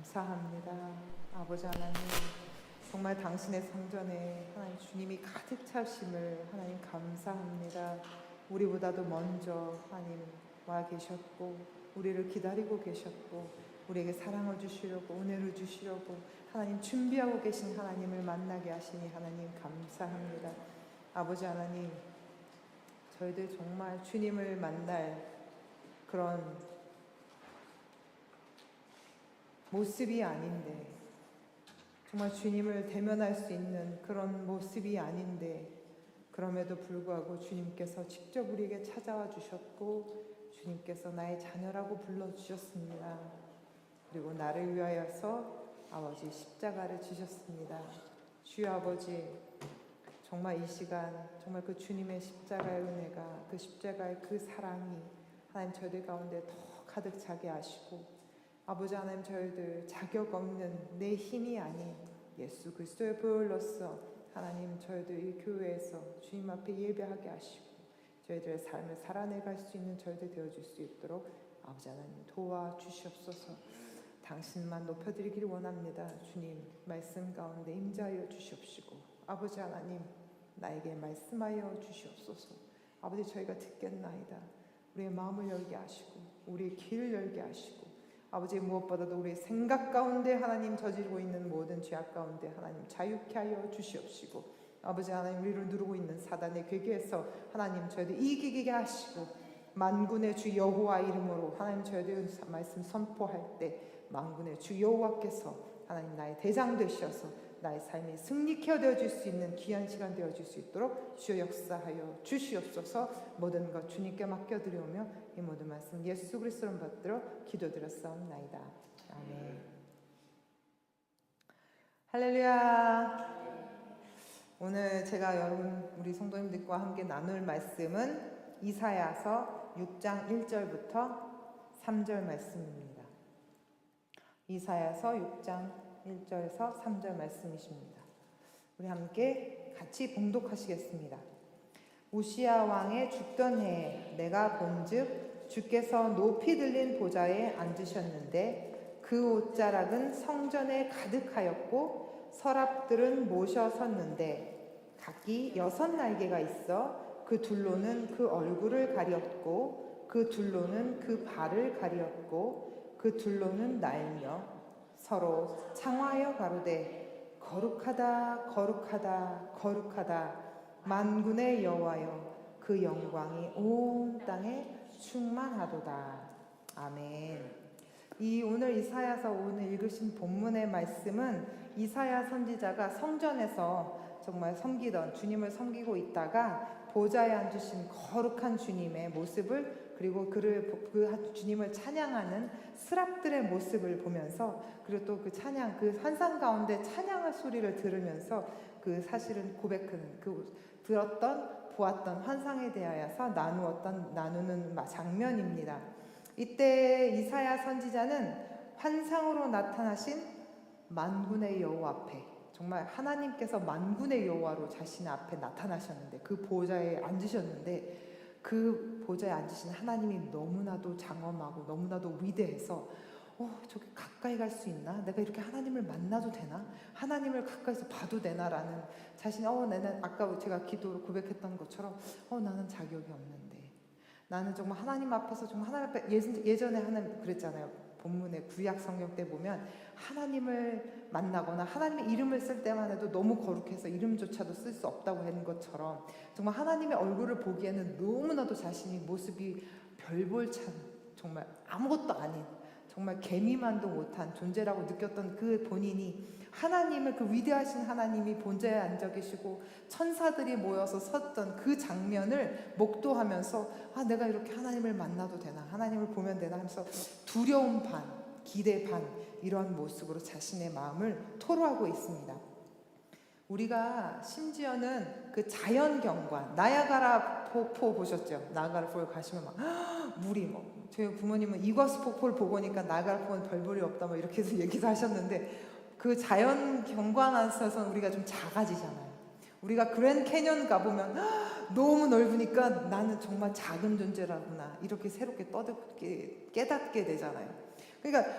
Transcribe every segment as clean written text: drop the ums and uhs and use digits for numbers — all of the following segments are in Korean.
감사합니다. 아버지 하나님, 정말 당신의 성전에 하나님 주님이 가득 차심을 하나님 감사합니다. 우리보다도 먼저 하나님 와 계셨고 우리를 기다리고 계셨고 우리에게 사랑을 주시려고 은혜를 주시려고 하나님 준비하고 계신 하나님을 만나게 하시니 하나님 감사합니다. 아버지 하나님, 저희들 정말 주님을 만날 그런 모습이 아닌데, 정말 주님을 대면할 수 있는 그런 모습이 아닌데, 그럼에도 불구하고 주님께서 직접 우리에게 찾아와 주셨고 주님께서 나의 자녀라고 불러주셨습니다. 그리고 나를 위하여서 아버지 십자가를 지셨습니다. 주여 아버지, 정말 이 시간 정말 그 주님의 십자가의 은혜가, 그 십자가의 그 사랑이 하나님 저희들 가운데 더 가득 차게 하시고, 아버지 하나님, 저희들 자격 없는 내 힘이 아닌 예수 그리스도의 보혈로서 하나님 저희들 이 교회에서 주님 앞에 예배하게 하시고 저희들의 삶을 살아내갈 수 있는 저희들 되어줄 수 있도록 아버지 하나님 도와주시옵소서. 당신만 높여드리기를 원합니다. 주님 말씀 가운데 임재하여 주시옵시고 아버지 하나님 나에게 말씀하여 주시옵소서. 아버지, 저희가 듣겠나이다. 우리의 마음을 열게 하시고 우리의 길을 열게 하시고 아버지, 무엇보다도 우리의 생각 가운데 하나님 저지르고 있는 모든 죄악 가운데 하나님 자유케 하여 주시옵시고 아버지 하나님, 우리를 누르고 있는 사단의 괴계에서 하나님 저희들 이기게 하시고 만군의 주 여호와 이름으로 하나님 저희들 말씀 선포할 때 만군의 주 여호와께서 하나님 나의 대장 되셔서 나의 삶이 승리케 되어줄 수 있는 귀한 시간 되어줄 수 있도록 주여 역사하여 주시옵소서. 모든 것 주님께 맡겨드리오며 이 모든 말씀 예수 그리스도를 받들어 기도드렸사옵나이다. 아멘. 할렐루야. 오늘 제가 여러분 우리 성도님들과 함께 나눌 말씀은 이사야서 6장 1절부터 3절 말씀입니다. 이사야서 6장 1절에서 3절 말씀이십니다. 우리 함께 같이 봉독하시겠습니다. 우시야 왕의 죽던 해에 내가 본즉 주께서 높이 들린 보좌에 앉으셨는데 그 옷자락은 성전에 가득하였고 서랍들은 모셔 섰는데 각기 6날개가 있어 그 둘로는 그 얼굴을 가렸고 그 둘로는 그 발을 가렸고 그 둘로는 날며 서로 창화하여 가로되 거룩하다 거룩하다 거룩하다 만군의 여호와여 그 영광이 온 땅에 충만하도다. 아멘. 이 오늘 이사야서 오늘 읽으신 본문의 말씀은 이사야 선지자가 성전에서 정말 섬기던 주님을 섬기고 있다가 보좌에 앉으신 거룩한 주님의 모습을, 그리고 그 주님을 찬양하는 스랍들의 모습을 보면서, 그리고 또 그 찬양, 그 환상 가운데 찬양의 소리를 들으면서 그 사실은 고백하는 그 들었던 보았던 환상에 대하여서 나누는 장면입니다. 이때 이사야 선지자는 환상으로 나타나신 만군의 여호와 앞에, 정말 하나님께서 만군의 여호와로 자신 앞에 나타나셨는데 그 보좌에 앉으셨는데, 그 보좌에 앉으신 하나님이 너무나도 장엄하고 너무나도 위대해서 저기 가까이 갈 수 있나? 내가 이렇게 하나님을 만나도 되나? 하나님을 가까이서 봐도 되나라는 자신이 나는 아까 제가 기도로 고백했던 것처럼 나는 자격이 없는데, 나는 정말 하나님 앞에서 정말 하나님 앞에 예전에 하나님 그랬잖아요. 본문의 구약 성경 때 보면 하나님을 만나거나 하나님의 이름을 쓸 때만 해도 너무 거룩해서 이름조차도 쓸 수 없다고 하는 것처럼 정말 하나님의 얼굴을 보기에는 너무나도 자신이 모습이 별볼찬 정말 아무것도 아닌 정말 개미만도 못한 존재라고 느꼈던 그 본인이 하나님을, 그 위대하신 하나님이 본좌에 앉아 계시고 천사들이 모여서 섰던 그 장면을 목도하면서 내가 이렇게 하나님을 만나도 되나, 하나님을 보면 되나 하면서 두려움 반, 기대 반 이런 모습으로 자신의 마음을 토로하고 있습니다. 우리가 심지어는 그 자연경관, 나야가라 폭포 보셨죠? 나야가라 폭포 가시면 막 물이 저희 부모님은 이과수 폭포를 보고 오니까 나야가라 폭포는 별 볼이 없다 이렇게 해서 얘기도 하셨는데, 그 자연경관 안에서 우리가 좀 작아지잖아요. 우리가 그랜드 캐년 가보면 너무 넓으니까 나는 정말 작은 존재라구나 이렇게 새롭게 깨닫게 되잖아요. 그러니까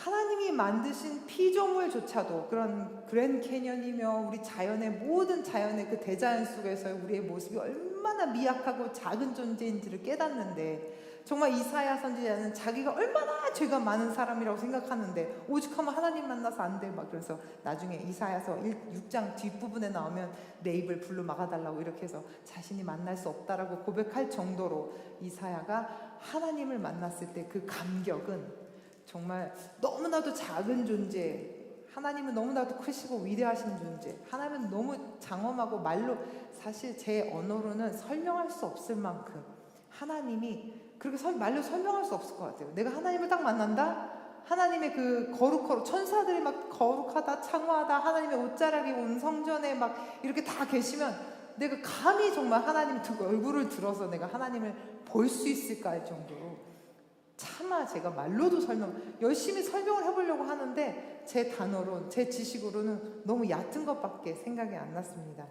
하나님이 만드신 피조물조차도 그런 그랜 캐년이며 우리 자연의 모든 자연의 그 대자연 속에서 우리의 모습이 얼마나 미약하고 작은 존재인지를 깨닫는데, 정말 이사야 선지자는 자기가 얼마나 죄가 많은 사람이라고 생각하는데 오죽하면 하나님 만나서 안 돼 막 그래서 나중에 이사야서 6장 뒷부분에 나오면 내 입을 불로 막아달라고 이렇게 해서 자신이 만날 수 없다라고 고백할 정도로 이사야가 하나님을 만났을 때 그 감격은 정말 너무나도 작은 존재, 하나님은 너무나도 크시고 위대하신 존재, 하나님은 너무 장엄하고 말로 사실 제 언어로는 설명할 수 없을 만큼 하나님이 그렇게 말로 설명할 수 없을 것 같아요. 내가 하나님을 딱 만난다? 하나님의 그 거룩 천사들이 막 거룩하다 창화하다 하나님의 옷자락이 온 성전에 막 이렇게 다 계시면 내가 감히 정말 하나님 얼굴을 들어서 내가 하나님을 볼 수 있을까 할 정도로 차마 제가 말로도 열심히 설명을 해보려고 하는데 제 단어로, 제 지식으로는 너무 얕은 것밖에 생각이 안 났습니다.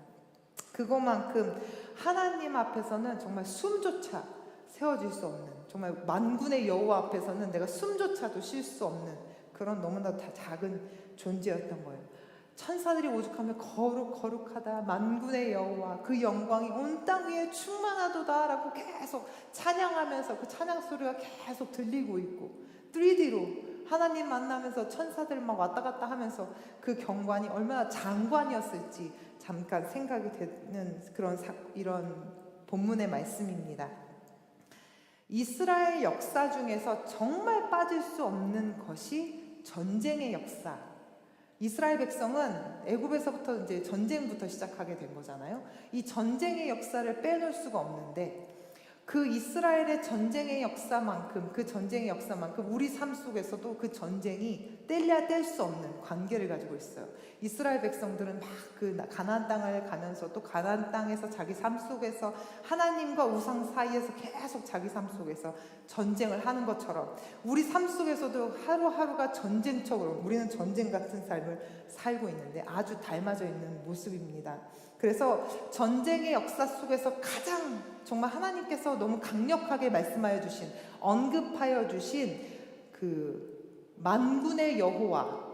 그것만큼 하나님 앞에서는 정말 숨조차 세워질 수 없는, 정말 만군의 여호와 앞에서는 내가 숨조차도 쉴 수 없는 그런 너무나 다 작은 존재였던 거예요. 천사들이 오죽하면 거룩하다 만군의 여호와 그 영광이 온 땅 위에 충만하도다 라고 계속 찬양하면서 그 찬양 소리가 계속 들리고 있고 3D로 하나님 만나면서 천사들 막 왔다 갔다 하면서 그 경관이 얼마나 장관이었을지 잠깐 생각이 되는 이런 본문의 말씀입니다. 이스라엘 역사 중에서 정말 빠질 수 없는 것이 전쟁의 역사. 이스라엘 백성은 애굽에서부터 이제 전쟁부터 시작하게 된 거잖아요. 이 전쟁의 역사를 빼놓을 수가 없는데 그 이스라엘의 전쟁의 역사만큼 우리 삶 속에서도 그 전쟁이 뗄래야 뗄 수 없는 관계를 가지고 있어요. 이스라엘 백성들은 막 그 가나안 땅을 가면서 또 가나안 땅에서 자기 삶 속에서 하나님과 우상 사이에서 계속 자기 삶 속에서 전쟁을 하는 것처럼 우리 삶 속에서도 하루하루가 전쟁처럼 우리는 전쟁 같은 삶을 살고 있는데 아주 닮아져 있는 모습입니다. 그래서 전쟁의 역사 속에서 가장 정말 하나님께서 너무 강력하게 말씀하여 주신, 언급하여 주신 그 만군의 여호와,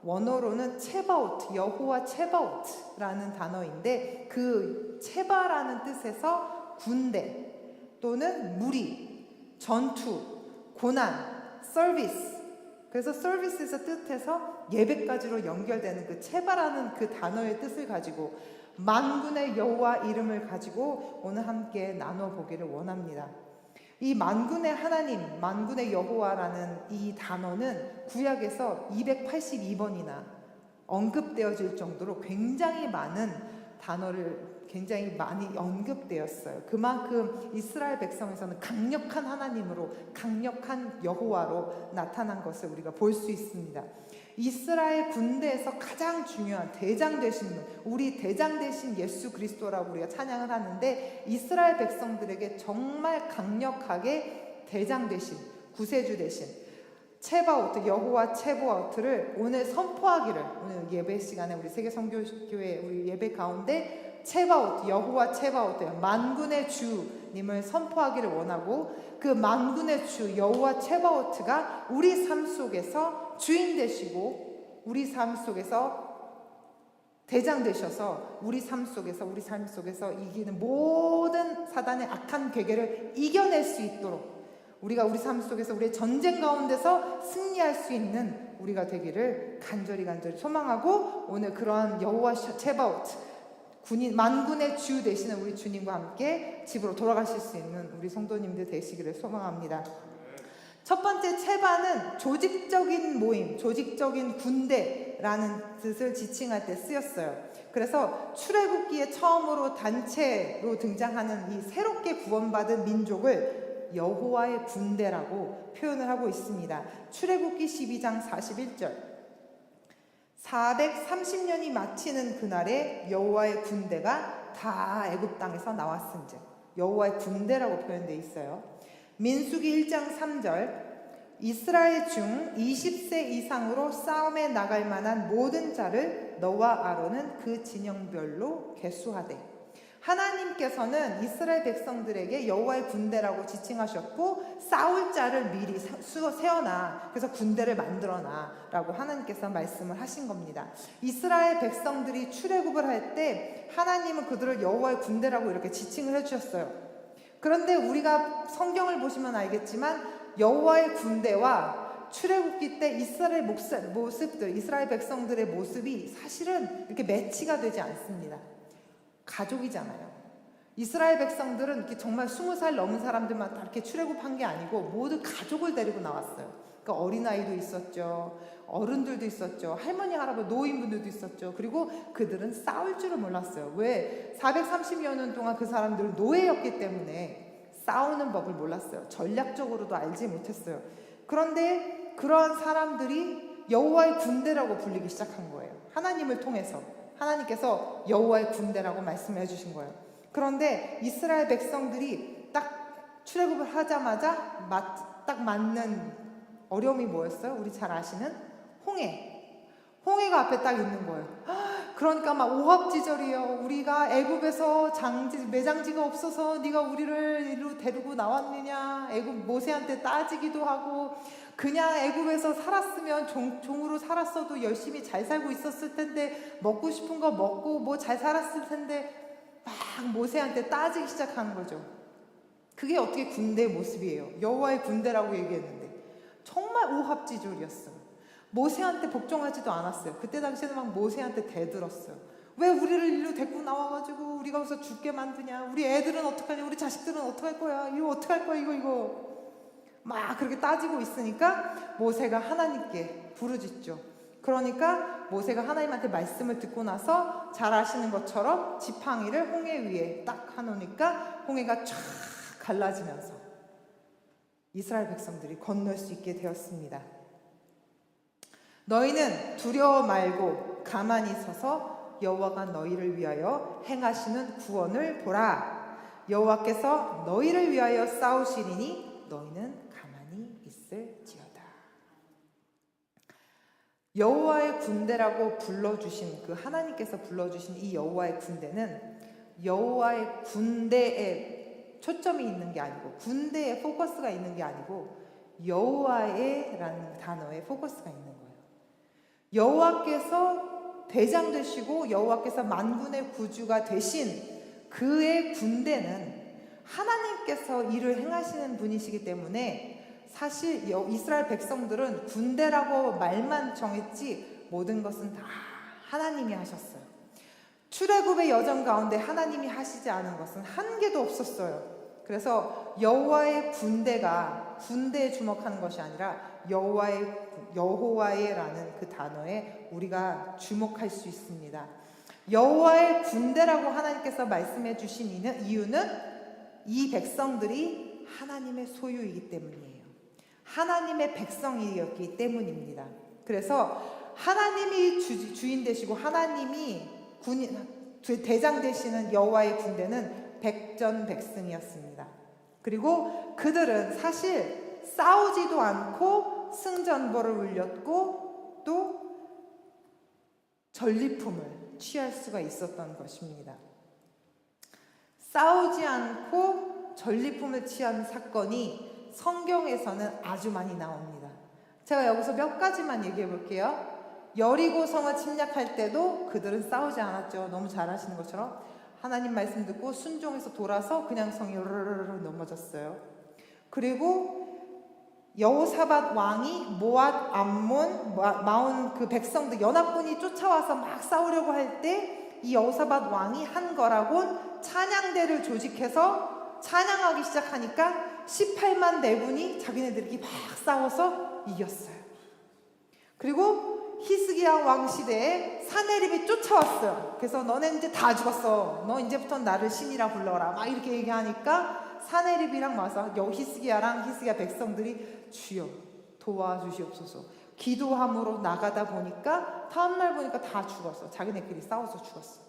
원어로는 체바오트, 여호와 체바오트라는 단어인데 그 체바라는 뜻에서 군대 또는 무리, 전투, 고난, 서비스, 그래서 서비스에서 뜻해서 예배까지로 연결되는 그 체바라는 그 단어의 뜻을 가지고 만군의 여호와 이름을 가지고 오늘 함께 나눠보기를 원합니다. 이 만군의 하나님, 만군의 여호와라는 이 단어는 구약에서 282번이나 언급되어질 정도로 굉장히 많은 단어를 굉장히 많이 언급되었어요. 그만큼 이스라엘 백성에서는 강력한 하나님으로, 강력한 여호와로 나타난 것을 우리가 볼 수 있습니다. 이스라엘 군대에서 가장 중요한 대장 되신 분, 우리 대장 되신 예수 그리스도라고 우리가 찬양을 하는데 이스라엘 백성들에게 정말 강력하게 대장 되신, 구세주 되신 체바오트, 여호와 체바오트를 오늘 선포하기를, 오늘 예배 시간에 우리 세계선교교회 우리 예배 가운데 체바오트, 여호와 체바오트, 만군의 주님을 선포하기를 원하고 그 만군의 주 여호와 체바오트가 우리 삶 속에서 주인 되시고 우리 삶 속에서 대장 되셔서 우리 삶 속에서 이기는 모든 사단의 악한 괴계를 이겨낼 수 있도록 우리가 우리 삶 속에서 우리의 전쟁 가운데서 승리할 수 있는 우리가 되기를 간절히 소망하고 오늘 그러한 여호와 체바오트 군인 만군의 주 되시는 우리 주님과 함께 집으로 돌아가실 수 있는 우리 성도님들 되시기를 소망합니다. 첫 번째 체바는 조직적인 모임, 조직적인 군대라는 뜻을 지칭할 때 쓰였어요. 그래서 출애굽기에 처음으로 단체로 등장하는 이 새롭게 구원받은 민족을 여호와의 군대라고 표현을 하고 있습니다. 출애굽기 12장 41절 430년이 마치는 그날에 여호와의 군대가 다 애굽 땅에서 나왔은즉 여호와의 군대라고 표현되어 있어요. 민수기 1장 3절 이스라엘 중 20세 이상으로 싸움에 나갈 만한 모든 자를 너와 아론은 그 진영별로 계수하되 하나님께서는 이스라엘 백성들에게 여호와의 군대라고 지칭하셨고 싸울 자를 미리 세워놔, 그래서 군대를 만들어놔 라고 하나님께서 말씀을 하신 겁니다. 이스라엘 백성들이 출애굽을 할 때 하나님은 그들을 여호와의 군대라고 이렇게 지칭을 해주셨어요. 그런데 우리가 성경을 보시면 알겠지만 여호와의 군대와 출애굽기 때 이스라엘 모습들, 이스라엘 백성들의 모습이 사실은 이렇게 매치가 되지 않습니다. 가족이잖아요. 이스라엘 백성들은 이렇게 정말 20살 넘은 사람들만 다 이렇게 출애굽한 게 아니고 모두 가족을 데리고 나왔어요. 그러니까 어린아이도 있었죠. 어른들도 있었죠. 할머니, 할아버지, 노인분들도 있었죠. 그리고 그들은 싸울 줄을 몰랐어요. 왜? 430여 년 동안 그 사람들은 노예였기 때문에 싸우는 법을 몰랐어요. 전략적으로도 알지 못했어요. 그런데 그러한 사람들이 여호와의 군대라고 불리기 시작한 거예요. 하나님을 통해서. 하나님께서 여호와의 군대라고 말씀해 주신 거예요. 그런데 이스라엘 백성들이 딱 출애굽을 하자마자 딱 맞는 어려움이 뭐였어요? 우리 잘 아시는 홍해가 앞에 딱 있는 거예요. 그러니까 막 오합지졸이에요. 우리가 애굽에서 매장지가 없어서 네가 우리를 이리로 데리고 나왔느냐. 애굽 모세한테 따지기도 하고, 그냥 애굽에서 살았으면 종으로 살았어도 열심히 잘 살고 있었을 텐데, 먹고 싶은 거 먹고 뭐 잘 살았을 텐데, 막 모세한테 따지기 시작하는 거죠. 그게 어떻게 군대의 모습이에요. 여호와의 군대라고 얘기했는데 정말 오합지졸이었어요. 모세한테 복종하지도 않았어요. 그때 당시에는 막 모세한테 대들었어요. 왜 우리를 일로 데리고 나와가지고 우리가 여기서 죽게 만드냐. 우리 애들은 어떡하냐. 우리 자식들은 어떡할 거야. 이거 어떡할 거야. 이거 막 그렇게 따지고 있으니까 모세가 하나님께 부르짖죠. 그러니까 모세가 하나님한테 말씀을 듣고 나서 잘 아시는 것처럼 지팡이를 홍해 위에 딱 하놓으니까 홍해가 쫙 갈라지면서 이스라엘 백성들이 건널 수 있게 되었습니다. 너희는 두려워 말고 가만히 서서 여호와가 너희를 위하여 행하시는 구원을 보라. 여호와께서 너희를 위하여 싸우시리니 너희는 가만히 있을지어다. 여호와의 군대라고 불러주신, 그 하나님께서 불러주신 이 여호와의 군대는 여호와의 군대에 초점이 있는 게 아니고, 군대에 포커스가 있는 게 아니고 여호와의 라는 단어에 포커스가 있는 거예요. 여호와께서 대장 되시고 여호와께서 만군의 구주가 되신 그의 군대는 하나님께서 일을 행하시는 분이시기 때문에 사실 이스라엘 백성들은 군대라고 말만 정했지 모든 것은 다 하나님이 하셨어요. 출애굽의 여정 가운데 하나님이 하시지 않은 것은 한 개도 없었어요. 그래서 여호와의 군대가 군대에 주목하는 것이 아니라 여호와의라는 그 단어에 우리가 주목할 수 있습니다. 여호와의 군대라고 하나님께서 말씀해 주신 이유는 이 백성들이 하나님의 소유이기 때문이에요. 하나님의 백성이었기 때문입니다. 그래서 하나님이 주인 되시고 하나님이 대장 되시는 여호와의 군대는 백전백승이었습니다. 그리고 그들은 사실 싸우지도 않고 승전보를 울렸고 또 전리품을 취할 수가 있었던 것입니다. 싸우지 않고 전리품을 취한 사건이 성경에서는 아주 많이 나옵니다. 제가 여기서 몇 가지만 얘기해 볼게요. 여리고 성을 침략할 때도 그들은 싸우지 않았죠. 너무 잘 아시는 것처럼 하나님 말씀 듣고 순종해서 돌아서 그냥 성이 으르르르 넘어졌어요. 그리고 여호사밧 왕이 모압, 암몬, 마온 그 백성들 연합군이 쫓아와서 막 싸우려고 할 때 이 여호사밧 왕이 한 거라곤 찬양대를 조직해서 찬양하기 시작하니까 18만 대군이 자기네들끼리 막 싸워서 이겼어요. 그리고 히스기야 왕 시대에 사네립이 쫓아왔어요. 그래서 너네 이제 다 죽었어. 너 이제부터 나를 신이라 불러라. 막 이렇게 얘기하니까 사네립이랑 와서 히스기야 백성들이 주여 도와주시옵소서. 기도함으로 나가다 보니까 다음날 보니까 다 죽었어. 자기네끼리 싸워서 죽었어.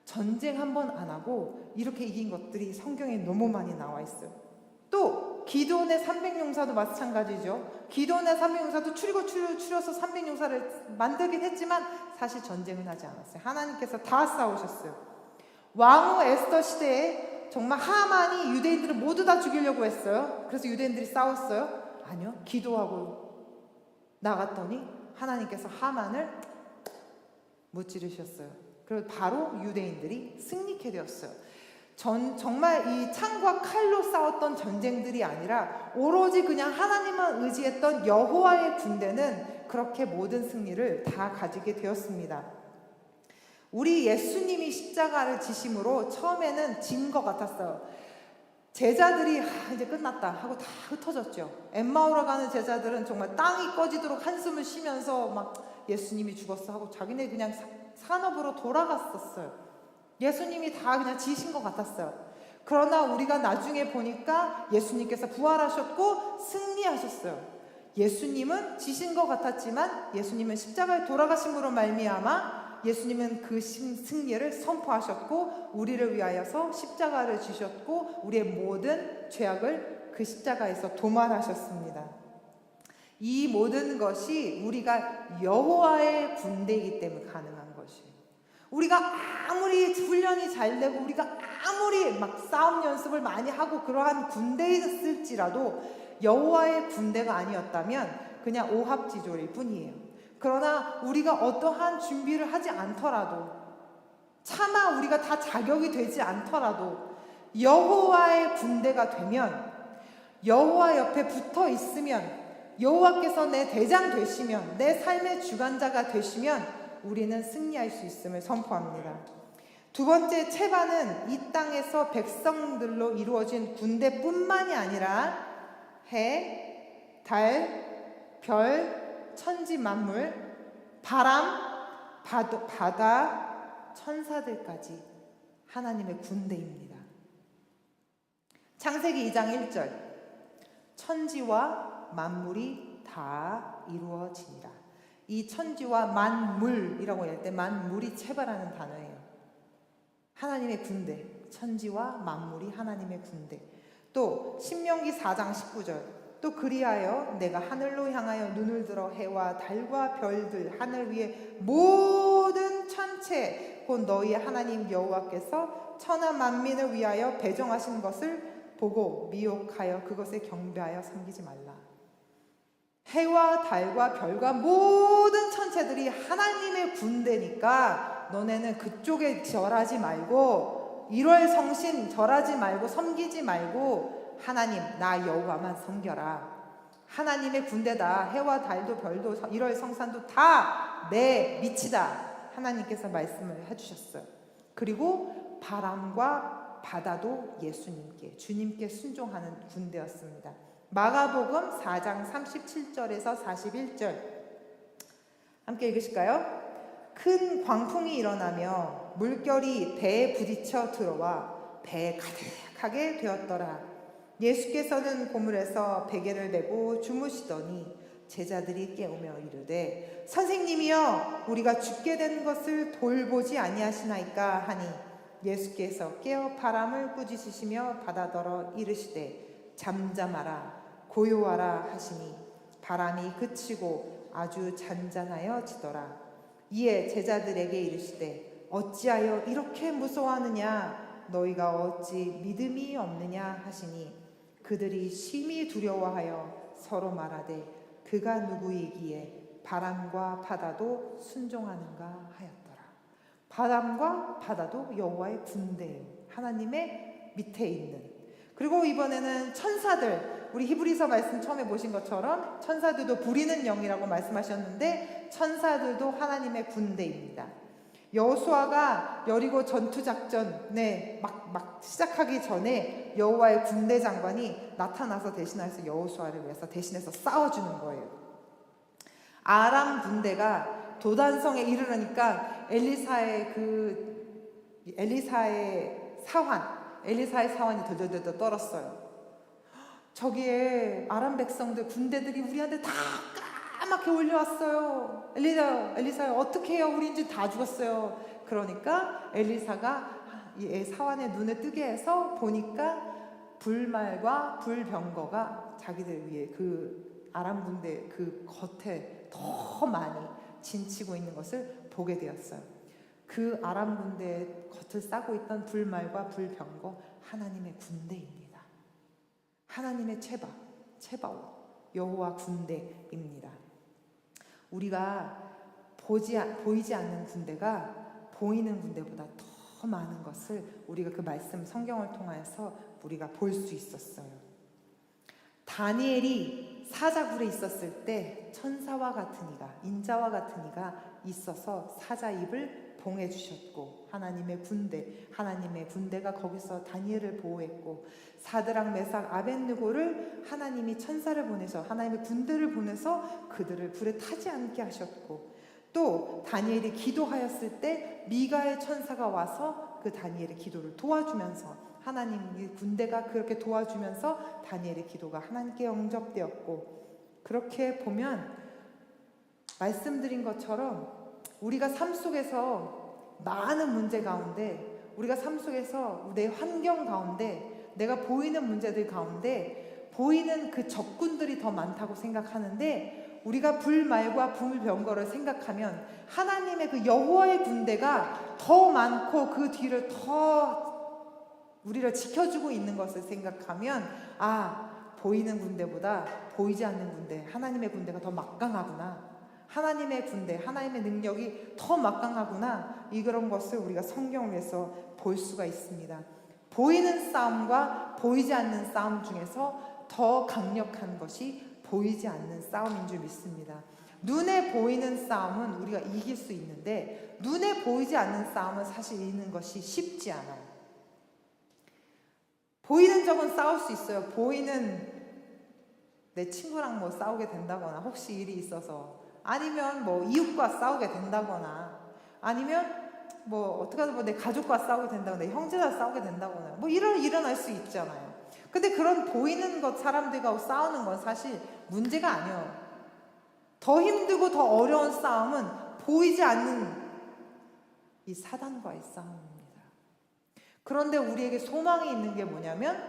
전쟁 한 번 안 하고 이렇게 이긴 것들이 성경에 너무 많이 나와 있어요. 또 기드온의 300용사도 마찬가지죠. 기드온의 300용사도 추려서 300용사를 만들긴 했지만 사실 전쟁은 하지 않았어요. 하나님께서 다 싸우셨어요. 왕후 에스더 시대에 정말 하만이 유대인들을 모두 다 죽이려고 했어요. 그래서 유대인들이 싸웠어요? 아니요. 기도하고 나갔더니 하나님께서 하만을 무찌르셨어요. 그리고 바로 유대인들이 승리케 되었어요. 정말 이 창과 칼로 싸웠던 전쟁들이 아니라 오로지 그냥 하나님만 의지했던 여호와의 군대는 그렇게 모든 승리를 다 가지게 되었습니다. 우리 예수님이 십자가를 지심으로 처음에는 진 것 같았어요. 제자들이 이제 끝났다 하고 다 흩어졌죠. 엠마오로 가는 제자들은 정말 땅이 꺼지도록 한숨을 쉬면서 막 예수님이 죽었어 하고 자기네 그냥 산업으로 돌아갔었어요. 예수님이 다 그냥 지신 것 같았어요. 그러나 우리가 나중에 보니까 예수님께서 부활하셨고 승리하셨어요. 예수님은 지신 것 같았지만 예수님은 십자가에 돌아가심으로 말미암아 예수님은 그 승리를 선포하셨고 우리를 위하여서 십자가를 지셨고 우리의 모든 죄악을 그 십자가에서 도말하셨습니다. 이 모든 것이 우리가 여호와의 군대이기 때문에 가능한 것이에요. 우리가 아무리 훈련이 잘 되고 우리가 아무리 막 싸움 연습을 많이 하고 그러한 군대였을지라도 여호와의 군대가 아니었다면 그냥 오합지졸일 뿐이에요. 그러나 우리가 어떠한 준비를 하지 않더라도 차마 우리가 다 자격이 되지 않더라도 여호와의 군대가 되면 여호와 옆에 붙어 있으면 여호와께서 내 대장 되시면 내 삶의 주관자가 되시면 우리는 승리할 수 있음을 선포합니다. 두 번째, 체바는 이 땅에서 백성들로 이루어진 군대뿐만이 아니라 해, 달, 별, 천지 만물, 바람, 바다, 천사들까지 하나님의 군대입니다. 창세기 2장 1절 천지와 만물이 다 이루어지니라. 이 천지와 만물이라고 할 때 만물이 체바라는 단어예요. 하나님의 군대, 천지와 만물이 하나님의 군대. 또 신명기 4장 19절 또 그리하여 내가 하늘로 향하여 눈을 들어 해와 달과 별들 하늘 위에 모든 천체 곧 너희의 하나님 여호와께서 천하 만민을 위하여 배정하신 것을 보고 미혹하여 그것에 경배하여 섬기지 말라. 해와 달과 별과 모든 천체들이 하나님의 군대니까 너네는 그쪽에 절하지 말고 1월 성신 절하지 말고 섬기지 말고 하나님 나 여호와만 섬겨라. 하나님의 군대다. 해와 달도 별도 1월 성산도 다 내 밑이다. 하나님께서 말씀을 해주셨어요. 그리고 바람과 바다도 예수님께 주님께 순종하는 군대였습니다. 마가복음 4장 37절에서 41절 함께 읽으실까요? 큰 광풍이 일어나며 물결이 배에 부딪혀 들어와 배에 가득하게 되었더라. 예수께서는 고물에서 베개를 메고 주무시더니 제자들이 깨우며 이르되 선생님이여 우리가 죽게 된 것을 돌보지 아니하시나이까 하니 예수께서 깨어 바람을 꾸짖으시며 바다더러 이르시되 잠잠하라 고요하라 하시니 바람이 그치고 아주 잔잔하여지더라. 이에 제자들에게 이르시되 어찌하여 이렇게 무서워하느냐 너희가 어찌 믿음이 없느냐 하시니 그들이 심히 두려워하여 서로 말하되 그가 누구이기에 바람과 바다도 순종하는가 하였더라. 바람과 바다도 여호와의 군대예요. 하나님의 밑에 있는. 그리고 이번에는 천사들, 우리 히브리서 말씀 처음에 보신 것처럼 천사들도 부리는 영이라고 말씀하셨는데 천사들도 하나님의 군대입니다. 여호수아가 여리고 전투작전에 막 시작하기 전에 여호와의 군대 장관이 나타나서 대신해서 여호수아를 위해서 대신해서 싸워주는 거예요. 아람 군대가 도단성에 이르르니까 엘리사의 사환이 들들들 떨었어요. 저기에 아람 백성들 군대들이 우리한테 다 까맣게 올려왔어요. 엘리사야 어떻게 해요? 우리 이제 다 죽었어요. 그러니까 엘리사가 이 사환의 눈을 뜨게 해서 보니까 불말과 불병거가 자기들 위에 그 아람 군대 그 겉에 더 많이 진치고 있는 것을 보게 되었어요. 그 그 아람 군대의 겉을 싸고 있던 불말과 불병거, 하나님의 군대입니다. 하나님의 체바옷, 여호와 군대입니다. 우리가 보이지 않는 군대가 보이는 군대보다 더 많은 것을 우리가 그 말씀 성경을 통해서 우리가 볼 수 있었어요. 다니엘이 사자굴에 있었을 때 천사와 같은 이가, 인자와 같은 이가 있어서 사자 입을 봉해 주셨고, 하나님의 군대가 거기서 다니엘을 보호했고, 사드락 메삭 아벳느고를 하나님이 천사를 보내서, 하나님의 군대를 보내서 그들을 불에 타지 않게 하셨고, 또 다니엘이 기도하였을 때 미가엘 천사가 와서 그 다니엘의 기도를 도와주면서, 하나님의 군대가 그렇게 도와주면서 다니엘의 기도가 하나님께 영접되었고, 그렇게 보면 말씀드린 것처럼 우리가 삶 속에서 많은 문제 가운데, 우리가 삶 속에서 내 환경 가운데, 내가 보이는 문제들 가운데 보이는 그 적군들이 더 많다고 생각하는데, 우리가 불말과 불병거를 생각하면 하나님의 그 여호와의 군대가 더 많고 그 뒤를 더 우리를 지켜주고 있는 것을 생각하면, 보이는 군대보다 보이지 않는 군대, 하나님의 군대가 더 막강하구나, 하나님의 군대, 하나님의 능력이 더 막강하구나, 이런 것을 우리가 성경에서 볼 수가 있습니다. 보이는 싸움과 보이지 않는 싸움 중에서 더 강력한 것이 보이지 않는 싸움인 줄 믿습니다. 눈에 보이는 싸움은 우리가 이길 수 있는데, 눈에 보이지 않는 싸움은 사실 이기는 것이 쉽지 않아요. 보이는 적은 싸울 수 있어요. 보이는 내 친구랑 뭐 싸우게 된다거나, 혹시 일이 있어서, 아니면 뭐 이웃과 싸우게 된다거나, 아니면 뭐 어떻게 하든 내 가족과 싸우게 된다거나, 내 형제와 싸우게 된다거나, 뭐 일어날 수 있잖아요. 근데 그런 보이는 것, 사람들과 싸우는 건 사실 문제가 아니에요. 더 힘들고 더 어려운 싸움은 보이지 않는 이 사단과의 싸움입니다. 그런데 우리에게 소망이 있는 게 뭐냐면,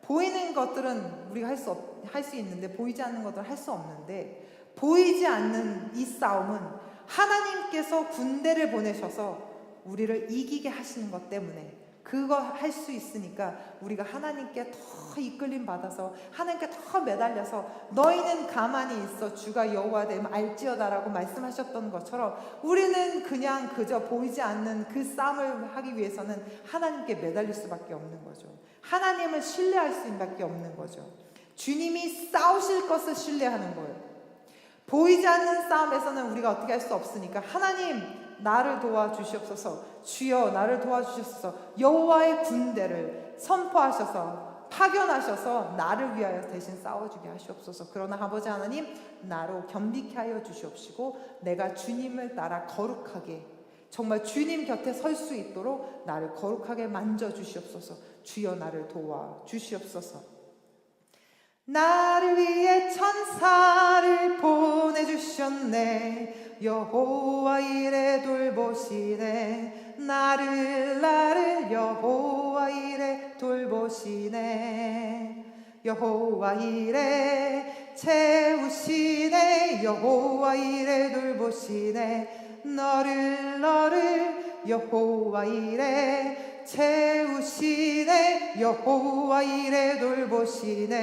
보이는 것들은 우리가 할 수 있는데, 보이지 않는 것들은 할 수 없는데, 보이지 않는 이 싸움은 하나님께서 군대를 보내셔서 우리를 이기게 하시는 것 때문에, 그거 할 수 있으니까 우리가 하나님께 더 이끌림 받아서, 하나님께 더 매달려서, 너희는 가만히 있어 주가 여호와 되면 알지어다라고 말씀하셨던 것처럼, 우리는 그냥 그저 보이지 않는 그 싸움을 하기 위해서는 하나님께 매달릴 수밖에 없는 거죠. 하나님을 신뢰할 수밖에 없는 거죠. 주님이 싸우실 것을 신뢰하는 거예요. 보이지 않는 싸움에서는 우리가 어떻게 할 수 없으니까, 하나님 나를 도와주시옵소서, 주여 나를 도와주시옵소서, 여호와의 군대를 선포하셔서 파견하셔서 나를 위하여 대신 싸워주게 하시옵소서. 그러나 아버지 하나님, 나로 겸비케 하여 주시옵시고, 내가 주님을 따라 거룩하게, 정말 주님 곁에 설 수 있도록 나를 거룩하게 만져주시옵소서. 주여 나를 도와주시옵소서. 나를 위해 천사를 보내주셨네. 여호와 이레 돌보시네. 나를 여호와 이레 돌보시네. 여호와 이레 채우시네. 여호와 이레 돌보시네. 너를 여호와 이레 채우시네. 여호와 이레 돌보시네.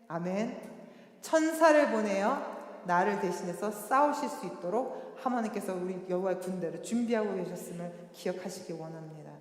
아멘. 천사를 보내어 나를 대신해서 싸우실 수 있도록 하나님께서 우리 여호와의 군대를 준비하고 계셨음을 기억하시기 원합니다.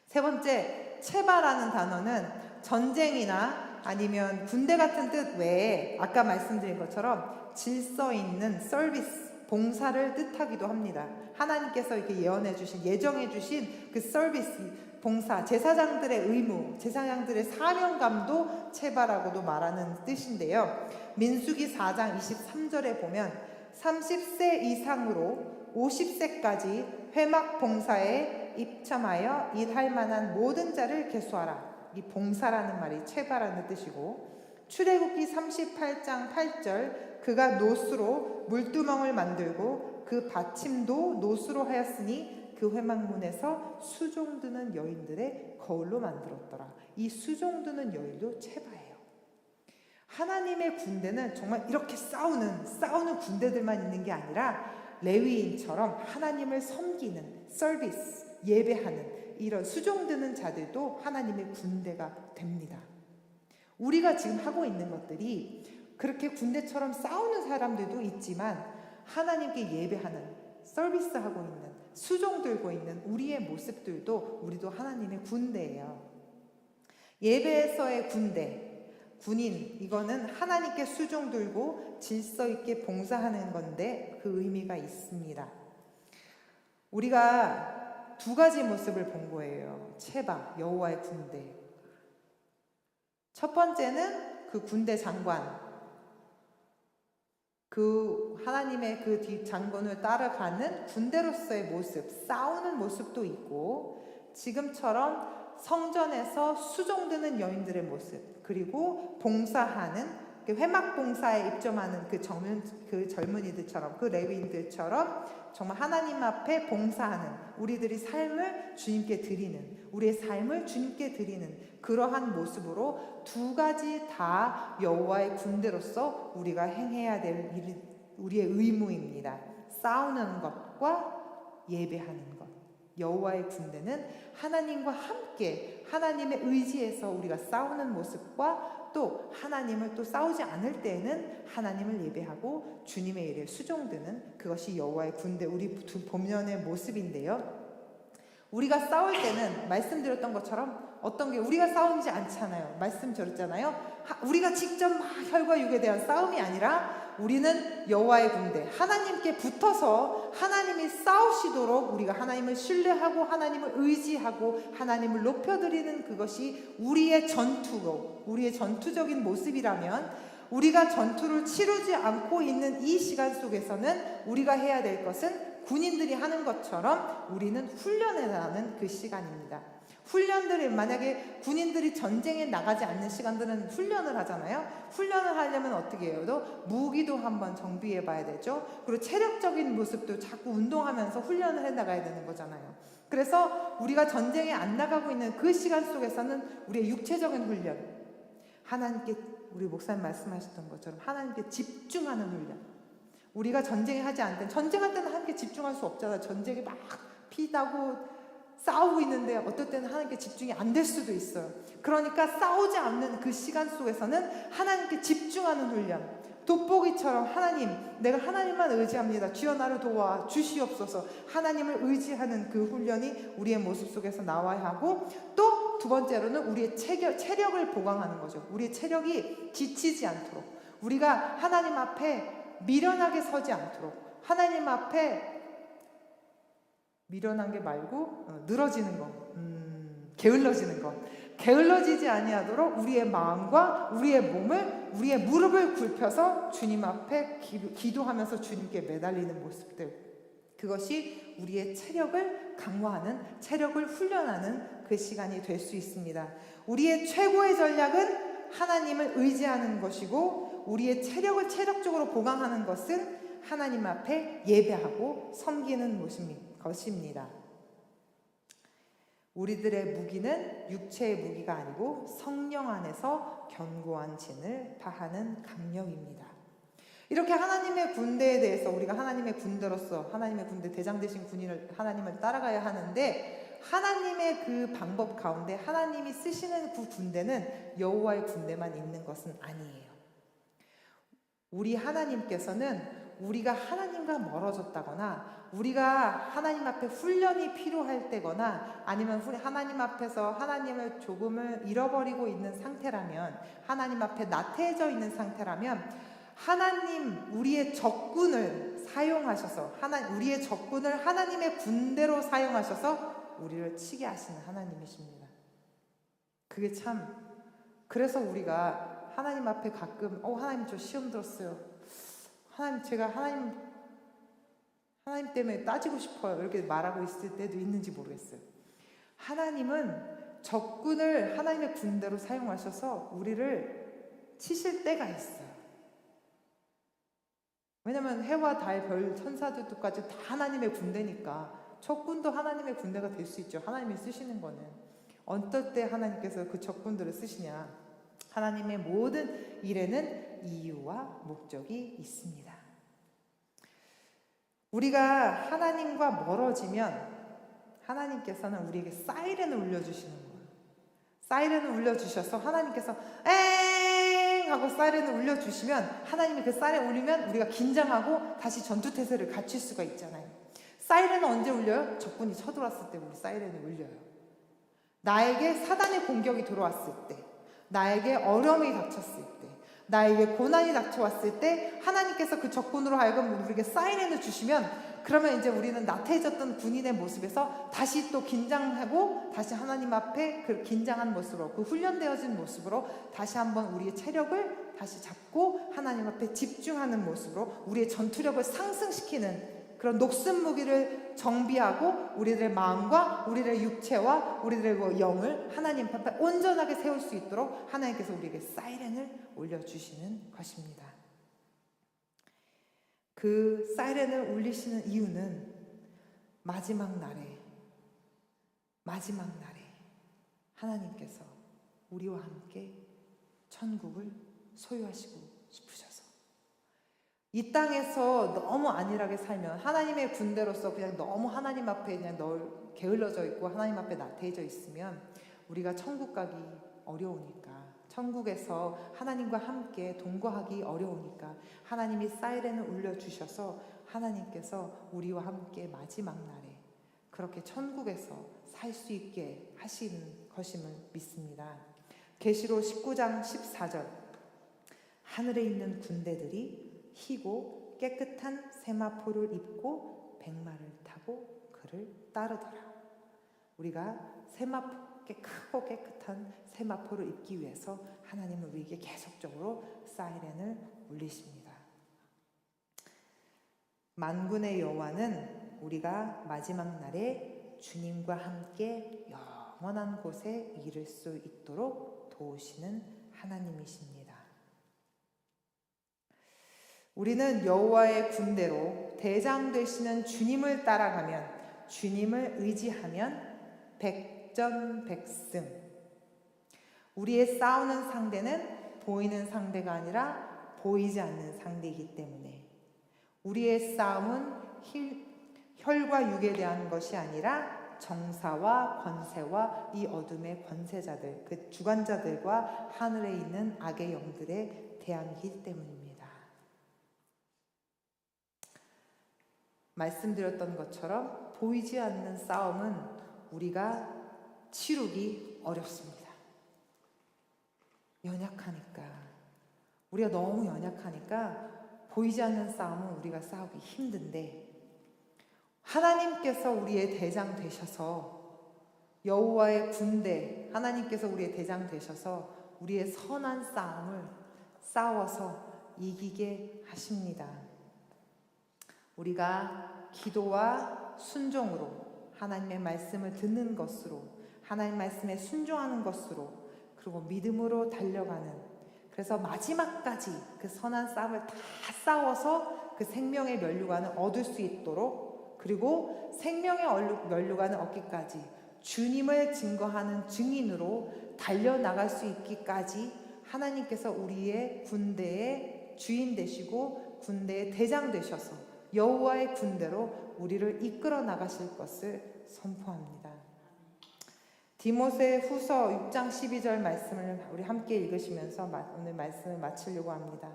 세 번째, 체바라는 단어는 전쟁이나 아니면 군대 같은 뜻 외에, 아까 말씀드린 것처럼 질서 있는 서비스, 봉사를 뜻하기도 합니다. 하나님께서 이렇게 예정해 주신 그 서비스, 봉사, 제사장들의 의무, 제사장들의 사명감도 체바라고도 말하는 뜻인데요. 민수기 4장 23절에 보면 30세 이상으로 50세까지 회막 봉사에 입참하여 일할 만한 모든 자를 계수하라. 이 봉사라는 말이 체바라는 뜻이고, 출애굽기 38장 8절, 그가 노수로 물두멍을 만들고 그 받침도 노수로 하였으니 그 회막문에서 수종드는 여인들의 거울로 만들었더라. 이 수종드는 여인도 체바예요. 하나님의 군대는 정말 이렇게 싸우는 군대들만 있는 게 아니라, 레위인처럼 하나님을 섬기는 서비스, 예배하는 이런 수종드는 자들도 하나님의 군대가 됩니다. 우리가 지금 하고 있는 것들이 그렇게 군대처럼 싸우는 사람들도 있지만 하나님께 예배하는, 서비스하고 있는, 수종 들고 있는 우리의 모습들도 우리도 하나님의 군대예요. 예배에서의 군대, 군인, 이거는 하나님께 수종 들고 질서 있게 봉사하는 건데 그 의미가 있습니다. 우리가 두 가지 모습을 본 거예요. 체바, 여호와의 군대. 첫 번째는 그 군대 장관, 그 하나님의 그 뒷장군을 따라가는 군대로서의 모습, 싸우는 모습도 있고 지금처럼 성전에서 수종드는 여인들의 모습, 그리고 봉사하는 회막 봉사에 입점하는 그 젊은이들처럼, 그 레위인들처럼 정말 하나님 앞에 봉사하는, 우리들이 삶을 주님께 드리는, 우리의 삶을 주님께 드리는 그러한 모습으로 두 가지 다 여호와의 군대로서 우리가 행해야 될 우리의 의무입니다. 싸우는 것과 예배하는 것. 여호와의 군대는 하나님과 함께 하나님의 의지에서 우리가 싸우는 모습과 또 하나님을 또 싸우지 않을 때에는 하나님을 예배하고 주님의 일에 수종드는 그것이 여호와의 군대, 우리 두 본연의 모습인데요. 우리가 싸울 때는 말씀드렸던 것처럼 어떤 게 우리가 싸우지 않잖아요. 말씀드렸잖아요. 우리가 직접 막 혈과 육에 대한 싸움이 아니라 우리는 여호와의 군대, 하나님께 붙어서 하나님이 싸우시도록 우리가 하나님을 신뢰하고 하나님을 의지하고 하나님을 높여드리는 그것이 우리의 전투고 우리의 전투적인 모습이라면 우리가 전투를 치르지 않고 있는 이 시간 속에서는 우리가 해야 될 것은 군인들이 하는 것처럼 우리는 훈련해 나가는 그 시간입니다. 훈련들이 만약에 군인들이 전쟁에 나가지 않는 시간들은 훈련을 하잖아요. 훈련을 하려면 어떻게 해요? 무기도 한번 정비해 봐야 되죠. 그리고 체력적인 모습도 자꾸 운동하면서 훈련을 해 나가야 되는 거잖아요. 그래서 우리가 전쟁에 안 나가고 있는 그 시간 속에서는 우리의 육체적인 훈련, 하나님께, 우리 목사님 말씀하셨던 것처럼 하나님께 집중하는 훈련. 우리가 전쟁에 하지 않을 때, 전쟁할 때는 하나님께 집중할 수 없잖아요. 전쟁이 막 피나고 싸우고 있는데 어떨 때는 하나님께 집중이 안 될 수도 있어요. 그러니까 싸우지 않는 그 시간 속에서는 하나님께 집중하는 훈련, 돋보기처럼 하나님, 내가 하나님만 의지합니다. 주여 나를 도와 주시옵소서. 하나님을 의지하는 그 훈련이 우리의 모습 속에서 나와야 하고, 또 두 번째로는 우리의 체력을 보강하는 거죠. 우리의 체력이 지치지 않도록, 우리가 하나님 앞에 미련하게 서지 않도록, 하나님 앞에 미련한 게 말고 늘어지는 것, 게을러지는 것, 게을러지지 아니하도록 우리의 마음과 우리의 몸을, 우리의 무릎을 굽혀서 주님 앞에 기도하면서 주님께 매달리는 모습들, 그것이 우리의 체력을 강화하는, 체력을 훈련하는 그 시간이 될 수 있습니다. 우리의 최고의 전략은 하나님을 의지하는 것이고, 우리의 체력을 체력적으로 보강하는 것은 하나님 앞에 예배하고 섬기는 것입니다. 우리들의 무기는 육체의 무기가 아니고 성령 안에서 견고한 진을 파하는 강령입니다. 이렇게 하나님의 군대에 대해서, 우리가 하나님의 군대로서 하나님의 군대 대장 되신 군인을, 하나님을 따라가야 하는데, 하나님의 그 방법 가운데 하나님이 쓰시는 그 군대는 여호와의 군대만 있는 것은 아니에요. 우리 하나님께서는 우리가 하나님과 멀어졌다거나, 우리가 하나님 앞에 훈련이 필요할 때거나, 아니면 하나님 앞에서 하나님을 조금을 잃어버리고 있는 상태라면, 하나님 앞에 나태해져 있는 상태라면, 하나님, 우리의 적군을 사용하셔서, 우리의 적군을 하나님의 군대로 사용하셔서 우리를 치게 하시는 하나님이십니다. 그게 참, 그래서 우리가 하나님 앞에 가끔 하나님 저 시험 들었어요, 하나님 제가 하나님 때문에 따지고 싶어요, 이렇게 말하고 있을 때도 있는지 모르겠어요. 하나님은 적군을 하나님의 군대로 사용하셔서 우리를 치실 때가 있어요. 왜냐면 해와 달, 별, 천사들까지 다 하나님의 군대니까 적군도 하나님의 군대가 될 수 있죠. 하나님이 쓰시는 거는. 어떨 때 하나님께서 그 적군들을 쓰시냐? 하나님의 모든 일에는 이유와 목적이 있습니다. 우리가 하나님과 멀어지면 하나님께서는 우리에게 사이렌을 울려주시는 거예요. 사이렌을 울려주셔서 하나님께서 엥 하고 사이렌을 울려주시면, 하나님이 그 사이렌 울리면 우리가 긴장하고 다시 전투태세를 갖출 수가 있잖아요. 사이렌은 언제 울려요? 적군이 쳐들어왔을 때 우리 사이렌을 울려요. 나에게 사단의 공격이 들어왔을 때, 나에게 어려움이 닥쳤을 때, 나에게 고난이 닥쳐왔을 때 하나님께서 그 적군으로 하여금 우리에게 사이렌을 주시면, 그러면 이제 우리는 나태해졌던 군인의 모습에서 다시 또 긴장하고 다시 하나님 앞에 그 긴장한 모습으로, 그 훈련되어진 모습으로 다시 한번 우리의 체력을 다시 잡고 하나님 앞에 집중하는 모습으로 우리의 전투력을 상승시키는 그런 녹슨 무기를 정비하고 우리들의 마음과 우리들의 육체와 우리들의 영을 하나님 앞에 온전하게 세울 수 있도록 하나님께서 우리에게 사이렌을 올려주시는 것입니다. 그 사이렌을 울리시는 이유는 마지막 날에 하나님께서 우리와 함께 천국을 소유하시고 싶으셔서, 이 땅에서 너무 안일하게 살면 하나님의 군대로서 그냥 너무 하나님 앞에 그냥 게을러져 있고 하나님 앞에 나태해져 있으면 우리가 천국 가기 어려우니까, 천국에서 하나님과 함께 동거하기 어려우니까 하나님이 사이렌을 울려주셔서 하나님께서 우리와 함께 마지막 날에 그렇게 천국에서 살 수 있게 하시는 것임을 믿습니다. 계시록 19장 14절, 하늘에 있는 군대들이 희고 깨끗한 세마포를 입고 백마를 타고 그를 따르더라. 우리가 크고 깨끗한 세마포를 입기 위해서 하나님은 우리에게 계속적으로 사이렌을 울리십니다. 만군의 여호와는 우리가 마지막 날에 주님과 함께 영원한 곳에 이를 수 있도록 도우시는 하나님이십니다. 우리는 여호와의 군대로 대장 되시는 주님을 따라가면, 주님을 의지하면 백전백승. 우리의 싸우는 상대는 보이는 상대가 아니라 보이지 않는 상대이기 때문에 우리의 싸움은 혈과 육에 대한 것이 아니라 정사와 권세와 이 어둠의 권세자들, 그 주관자들과 하늘에 있는 악의 영들에 대함이기 때문입니다. 말씀드렸던 것처럼 보이지 않는 싸움은 우리가 치르기 어렵습니다. 연약하니까, 우리가 너무 연약하니까 보이지 않는 싸움은 우리가 싸우기 힘든데, 하나님께서 우리의 대장 되셔서, 여호와의 군대 하나님께서 우리의 대장 되셔서 우리의 선한 싸움을 싸워서 이기게 하십니다. 우리가 기도와 순종으로 하나님의 말씀을 듣는 것으로, 하나님 말씀에 순종하는 것으로, 그리고 믿음으로 달려가는, 그래서 마지막까지 그 선한 싸움을 다 싸워서 그 생명의 면류관을 얻을 수 있도록, 그리고 생명의 면류관을 얻기까지 주님을 증거하는 증인으로 달려나갈 수 있기까지 하나님께서 우리의 군대의 주인 되시고 군대의 대장 되셔서 여호와의 군대로 우리를 이끌어 나가실 것을 선포합니다. 디모데 후서 6장 12절 말씀을 우리 함께 읽으시면서 오늘 말씀을 마치려고 합니다.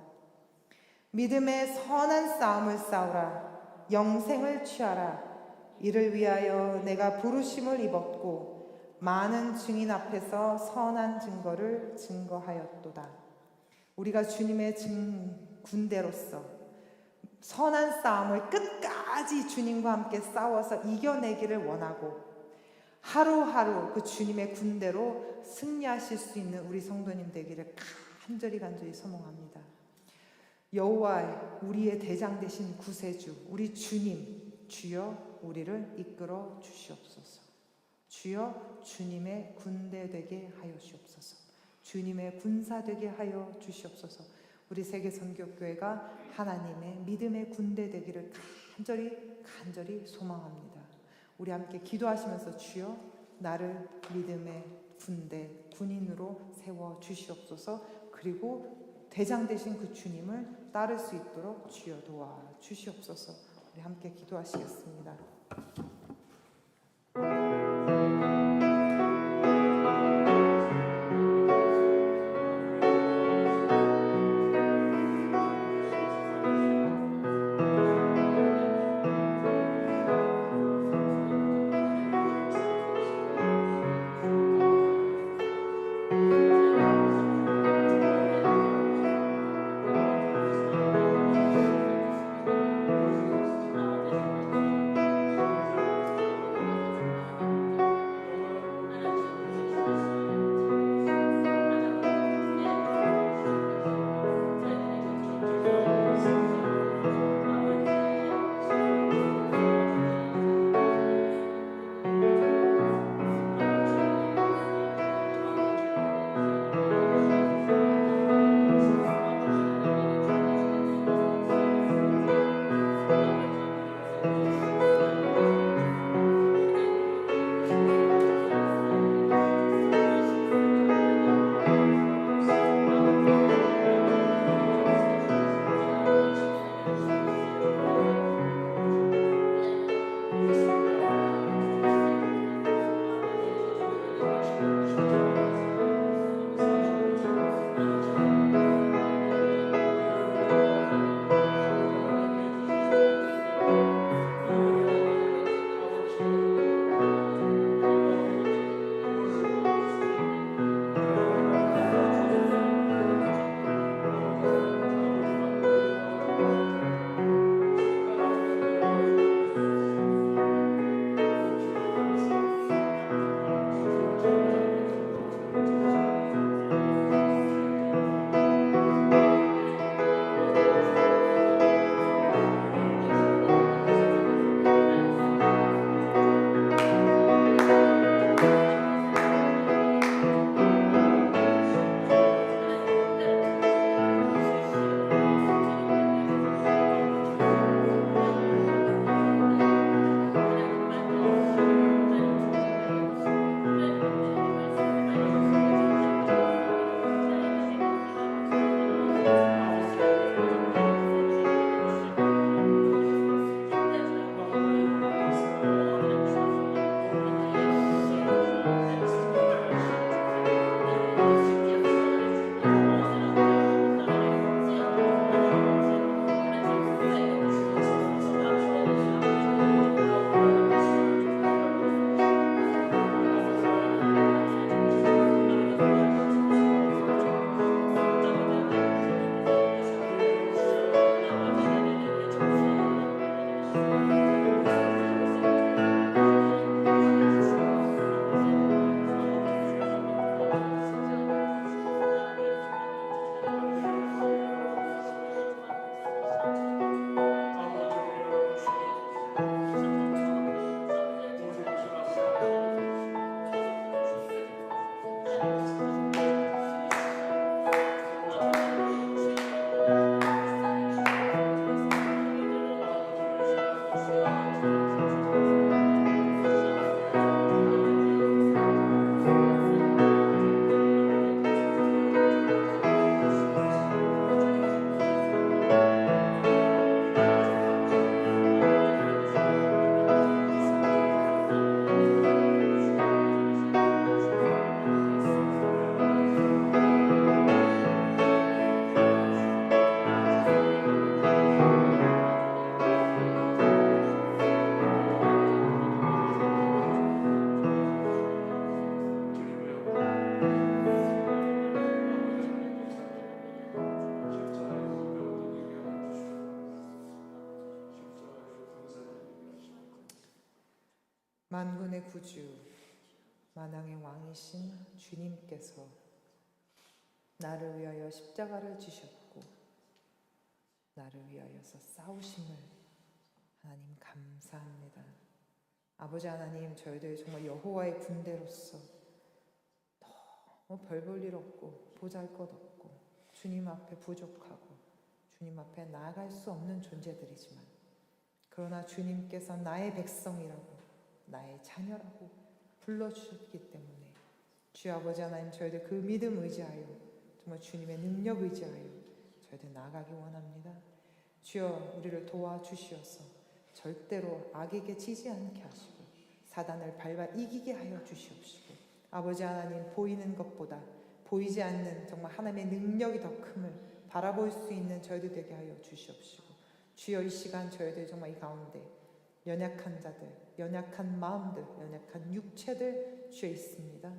믿음의 선한 싸움을 싸우라. 영생을 취하라. 이를 위하여 내가 부르심을 입었고 많은 증인 앞에서 선한 증거를 증거하였도다. 우리가 주님의 군대로서 선한 싸움을 끝까지 주님과 함께 싸워서 이겨내기를 원하고, 하루하루 그 주님의 군대로 승리하실 수 있는 우리 성도님 되기를 간절히 소망합니다. 여호와 우리의 대장 되신 구세주 우리 주님, 주여 우리를 이끌어 주시옵소서. 주여 주님의 군대 되게 하여 주옵소서. 주님의 군사 되게 하여 주시옵소서. 우리 세계선교교회가 하나님의 믿음의 군대 되기를 간절히 소망합니다. 우리 함께 기도하시면서 주여 나를 믿음의 군인으로 세워 주시옵소서. 그리고 대장 되신 그 주님을 따를 수 있도록 주여 도와 주시옵소서. 우리 함께 기도하시겠습니다. 만군의 구주, 만왕의 왕이신 주님께서 나를 위하여 십자가를 지셨고 나를 위하여서 싸우심을 하나님 감사합니다. 아버지 하나님, 저희들 정말 여호와의 군대로서 너무 별 볼 일 없고 보잘것없고 주님 앞에 부족하고 주님 앞에 나아갈 수 없는 존재들이지만, 그러나 주님께서 나의 백성이라고 나의 자녀라고 불러주셨기 때문에 주 아버지 하나님, 저희들 그 믿음 의지하여 정말 주님의 능력 의지하여 저희들 나아가기 원합니다. 주여, 우리를 도와주시어서 절대로 악에게 지지 않게 하시고 사단을 밟아 이기게 하여 주시옵시고 아버지 하나님, 보이는 것보다 보이지 않는 정말 하나님의 능력이 더 큼을 바라볼 수 있는 저희들 되게 하여 주시옵시고 주여 이 시간 저희들 정말 이 가운데 연약한 자들, 연약한 마음들, 연약한 육체들 주에 있습니다.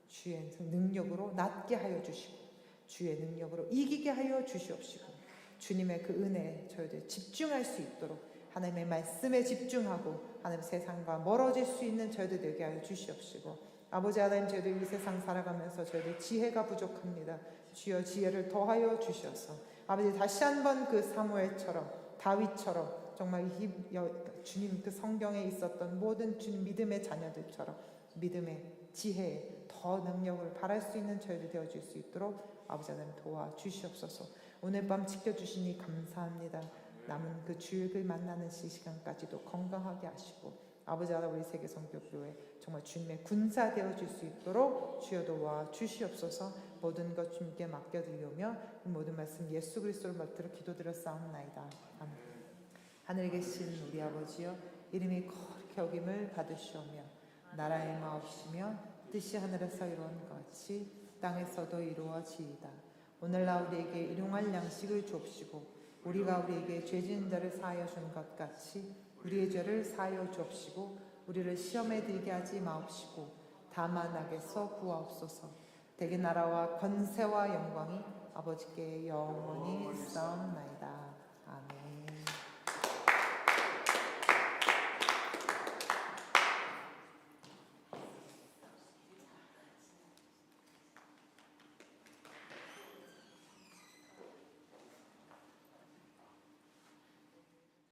주의 능력으로 낫게 하여 주시고 주의 능력으로 이기게 하여 주시옵시고 주님의 그 은혜에 저희들 집중할 수 있도록 하나님의 말씀에 집중하고 하나님 세상과 멀어질 수 있는 저희들 되게 하여 주시옵시고 아버지 하나님, 저희들 이 세상 살아가면서 저희들 지혜가 부족합니다. 주여 지혜를 더하여 주셔서 아버지 다시 한번 그 사무엘처럼 다윗처럼 정말 주님 그 성경에 있었던 모든 주님 믿음의 자녀들처럼 믿음의 지혜에 더 능력을 발할 수 있는 저희들 되어줄 수 있도록 아버지 하나님 도와주시옵소서. 오늘 밤 지켜주시니 감사합니다. 남은 그 주일을 만나는 이 시간까지도 건강하게 하시고 아버지 하나님, 우리 세계 성교교회 정말 주님의 군사 되어줄 수 있도록 주여 도와주시옵소서. 모든 것 주님께 맡겨드리오며 이 모든 말씀 예수 그리스도를 받들어 기도드렸사옵나이다. 아멘. 하늘에 계신 우리 아버지여, 이름이 거룩히 여김을 받으시오며 나라의 마옵시며 뜻이 하늘에서 이루어진 것 같이 땅에서도 이루어지이다. 오늘날 우리에게 일용할 양식을 주옵시고 우리가 우리에게 죄진 자를 사하여 준 것 같이 우리의 죄를 사하여 주옵시고 우리를 시험에 들게 하지 마옵시고 다만 악에서 구하옵소서. 대개 나라와 권세와 영광이 아버지께 영원히 있사옵나이다. 아멘.